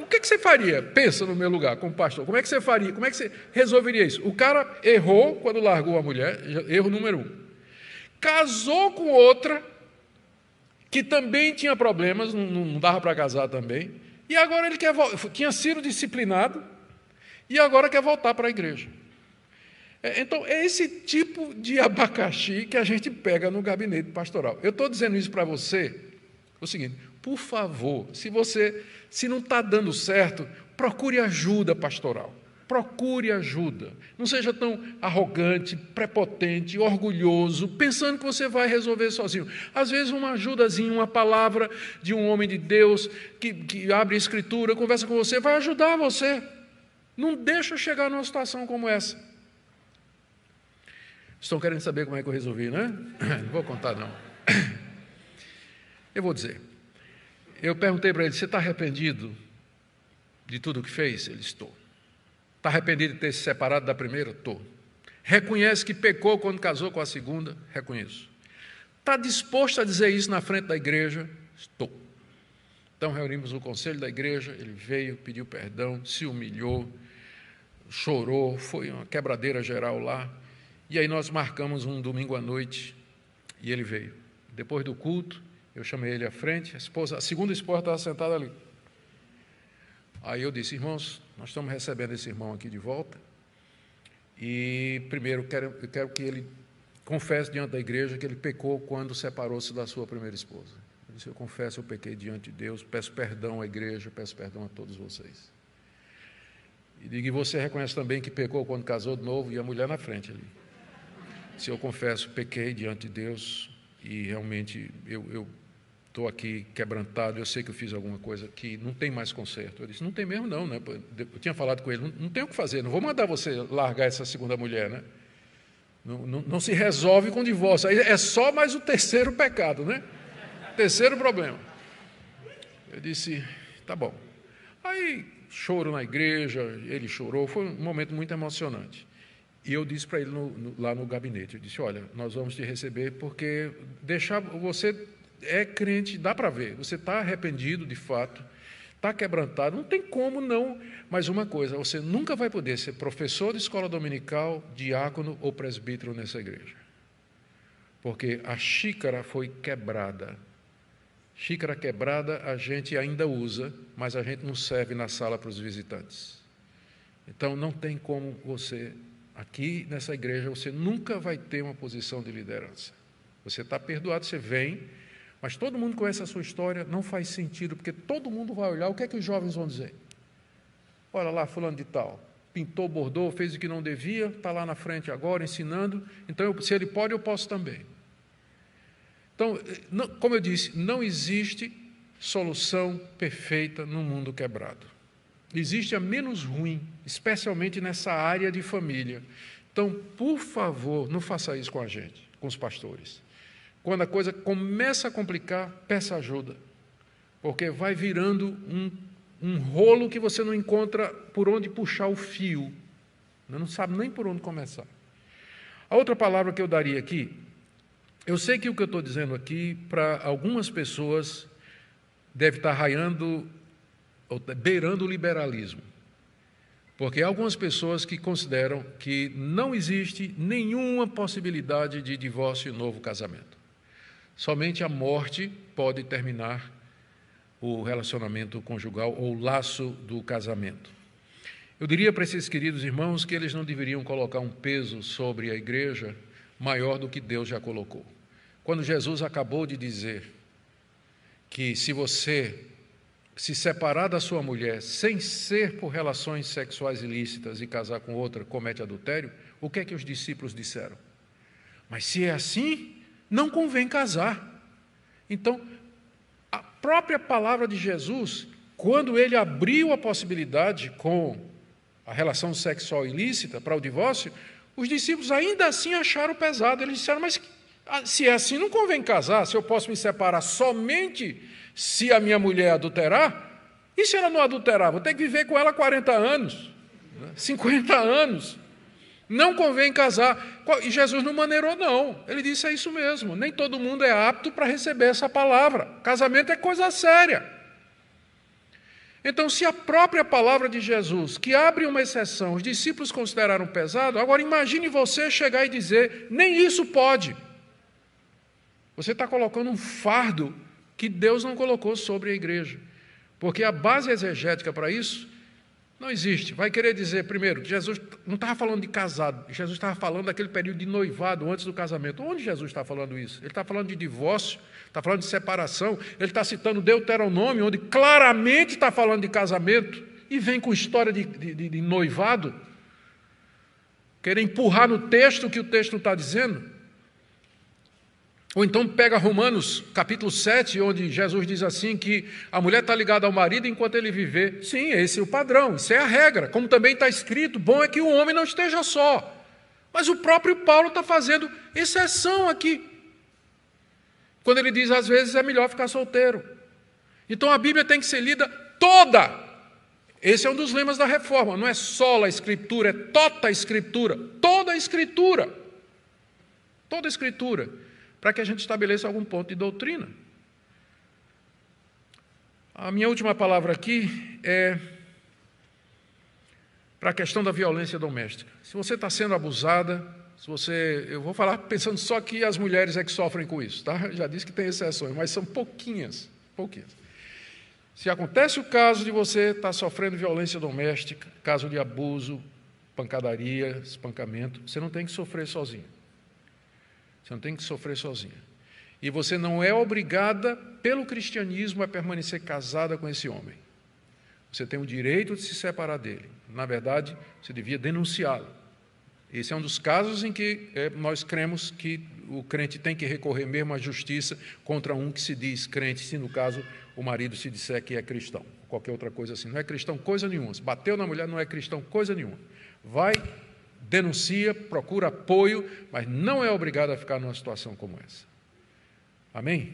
O que você faria? Pensa no meu lugar, como pastor, como é que você faria? Como é que você resolveria isso? O cara errou quando largou a mulher, erro número 1. casou com outra, que também tinha problemas, não dava para casar também, e agora ele tinha sido disciplinado, e agora quer voltar para a igreja. Então, é esse tipo de abacaxi que a gente pega no gabinete pastoral. Eu estou dizendo isso para você, o seguinte, por favor, se não está dando certo, procure ajuda pastoral. Procure ajuda. Não seja tão arrogante, prepotente, orgulhoso, pensando que você vai resolver sozinho. Às vezes uma ajudazinha, uma palavra de um homem de Deus que abre a Escritura, conversa com você, vai ajudar você. Não deixa chegar numa situação como essa. Estão querendo saber como é que eu resolvi, né? Não vou contar, não. Eu vou dizer. Eu perguntei para ele, você está arrependido de tudo o que fez? Ele, estou. Está arrependido de ter se separado da primeira? Estou. Reconhece que pecou quando casou com a segunda? Reconheço. Está disposto a dizer isso na frente da igreja? Estou. Então reunimos o conselho da igreja, ele veio, pediu perdão, se humilhou, chorou, foi uma quebradeira geral lá. E aí nós marcamos um domingo à noite e ele veio. Depois do culto, eu chamei ele à frente, a segunda esposa estava sentada ali. Aí eu disse, irmãos, nós estamos recebendo esse irmão aqui de volta e primeiro eu quero que ele confesse diante da igreja que ele pecou quando separou-se da sua primeira esposa. Eu disse, eu confesso, eu pequei diante de Deus, peço perdão à igreja, peço perdão a todos vocês. E digo, e você reconhece também que pecou quando casou de novo? E a mulher na frente ali. Se eu confesso, pequei diante de Deus e realmente eu estou aqui quebrantado, eu sei que eu fiz alguma coisa que não tem mais conserto. Eu disse, não tem mesmo não, né? Eu tinha falado com ele, não tem o que fazer, não vou mandar você largar essa segunda mulher, né? Não se resolve com divórcio, aí é só mais o terceiro pecado, né? Terceiro problema. Eu disse, tá bom. Aí, choro na igreja, ele chorou, foi um momento muito emocionante. E eu disse para ele lá no gabinete, eu disse, olha, nós vamos te receber porque você é crente, dá para ver, você está arrependido de fato, está quebrantado, não tem como não, mas uma coisa, você nunca vai poder ser professor de escola dominical, diácono ou presbítero nessa igreja, porque a xícara foi quebrada. Xícara quebrada a gente ainda usa, mas a gente não serve na sala para os visitantes. Então não tem como você... Aqui, nessa igreja, você nunca vai ter uma posição de liderança. Você está perdoado, você vem, mas todo mundo conhece a sua história, não faz sentido, porque todo mundo vai olhar, o que é que os jovens vão dizer? Olha lá, fulano de tal, pintou, bordou, fez o que não devia, está lá na frente agora, ensinando, então, se ele pode, eu posso também. Então, como eu disse, não existe solução perfeita no mundo quebrado. Existe a menos ruim, especialmente nessa área de família. Então, por favor, não faça isso com a gente, com os pastores. Quando a coisa começa a complicar, peça ajuda, porque vai virando um rolo que você não encontra por onde puxar o fio, não sabe nem por onde começar. A outra palavra que eu daria aqui, eu sei que o que eu estou dizendo aqui, para algumas pessoas, deve estar beirando o liberalismo, porque há algumas pessoas que consideram que não existe nenhuma possibilidade de divórcio e novo casamento. Somente a morte pode terminar o relacionamento conjugal ou o laço do casamento. Eu diria para esses queridos irmãos que eles não deveriam colocar um peso sobre a igreja maior do que Deus já colocou. Quando Jesus acabou de dizer que se você se separar da sua mulher sem ser por relações sexuais ilícitas e casar com outra, comete adultério, o que é que os discípulos disseram? Mas se é assim, não convém casar. Então, a própria palavra de Jesus, quando ele abriu a possibilidade com a relação sexual ilícita para o divórcio, os discípulos ainda assim acharam pesado. Eles disseram, mas se é assim, não convém casar, se eu posso me separar somente se a minha mulher adulterar, e se ela não adulterar? Vou ter que viver com ela 40 anos, 50 anos. Não convém casar. E Jesus não maneirou, não. Ele disse, é isso mesmo. Nem todo mundo é apto para receber essa palavra. Casamento é coisa séria. Então, se a própria palavra de Jesus, que abre uma exceção, os discípulos consideraram pesado, agora imagine você chegar e dizer, nem isso pode. Você está colocando um fardo que Deus não colocou sobre a igreja. Porque a base exegética para isso não existe. Vai querer dizer, primeiro, que Jesus não estava falando de casado, Jesus estava falando daquele período de noivado antes do casamento. Onde Jesus está falando isso? Ele está falando de divórcio, está falando de separação, ele está citando Deuteronômio, onde claramente está falando de casamento, e vem com história de noivado, querer empurrar no texto o que o texto não está dizendo. Ou então pega Romanos, capítulo 7, onde Jesus diz assim que a mulher está ligada ao marido enquanto ele viver. Sim, esse é o padrão, isso é a regra. Como também está escrito, bom é que o homem não esteja só. Mas o próprio Paulo está fazendo exceção aqui. Quando ele diz, às vezes, é melhor ficar solteiro. Então a Bíblia tem que ser lida toda. Esse é um dos lemas da reforma. Não é só a Escritura, é toda a Escritura. Toda a Escritura. Toda a Escritura. Para que a gente estabeleça algum ponto de doutrina. A minha última palavra aqui é para a questão da violência doméstica. Se você está sendo abusada, eu vou falar pensando só que as mulheres é que sofrem com isso, tá? Já disse que tem exceções, mas são pouquinhas. Se acontece o caso de você estar sofrendo violência doméstica, caso de abuso, pancadaria, espancamento, você não tem que sofrer sozinho. Você não tem que sofrer sozinha. E você não é obrigada, pelo cristianismo, a permanecer casada com esse homem. Você tem o direito de se separar dele. Na verdade, você devia denunciá-lo. Esse é um dos casos em que nós cremos que o crente tem que recorrer mesmo à justiça contra um que se diz crente, se no caso o marido se disser que é cristão. Qualquer outra coisa assim. Não é cristão coisa nenhuma. Se bateu na mulher, não é cristão coisa nenhuma. Vai, denuncia, procura apoio, mas não é obrigado a ficar numa situação como essa. Amém?